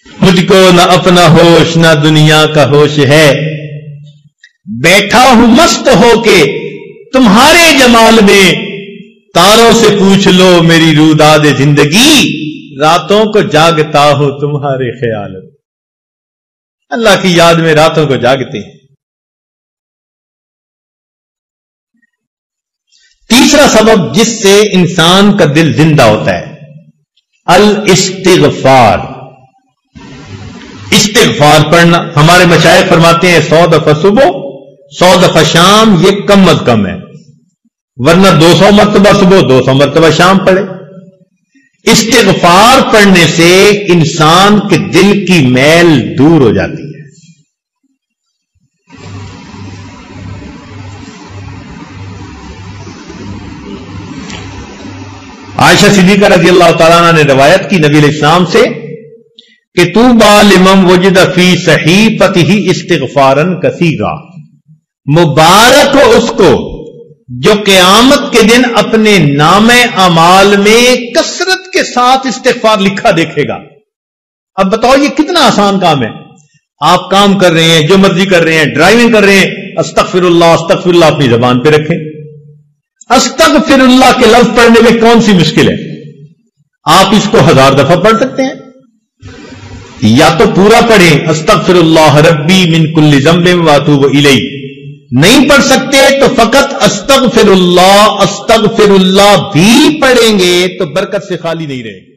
مجھ کو نہ اپنا ہوش نہ دنیا کا ہوش ہے، بیٹھا ہوں مست ہو کے تمہارے جمال میں، تاروں سے پوچھ لو میری روداد زندگی، راتوں کو جاگتا ہو تمہارے خیال میں۔ اللہ کی یاد میں راتوں کو جاگتے ہیں۔ تیسرا سبب جس سے انسان کا دل زندہ ہوتا ہے، الاستغفار، استغفار پڑھنا۔ ہمارے مشائخ فرماتے ہیں 100 دفعہ صبح 100 دفعہ شام، یہ کم از کم ہے، ورنہ 200 مرتبہ صبح 200 مرتبہ شام پڑھے۔ استغفار پڑھنے سے انسان کے دل کی میل دور ہو جاتی ہے۔ عائشہ صدیقہ رضی اللہ تعالیٰ عنہ نے روایت کی نبی علیہ السلام سے کہ طوبی لمن وجد فی صحیفتہ استغفارا کثیرا، مبارک ہو اس کو جو قیامت کے دن اپنے نامہ اعمال میں کثرت کے ساتھ استغفار لکھا دیکھے گا۔ اب بتاؤ یہ کتنا آسان کام ہے۔ آپ کام کر رہے ہیں، جو مرضی کر رہے ہیں، ڈرائیونگ کر رہے ہیں، استغفر اللہ اپنی زبان پہ رکھیں۔ استغفر اللہ کے لفظ پڑھنے میں کون سی مشکل ہے؟ آپ اس کو 1000 دفعہ پڑھ سکتے ہیں، یا تو پورا پڑھیں، استغفر اللہ ربی من کل ذنب واتوب الیہ۔ نہیں پڑھ سکتے تو فقط استغفر اللہ بھی پڑھیں گے تو برکت سے خالی نہیں رہے گا۔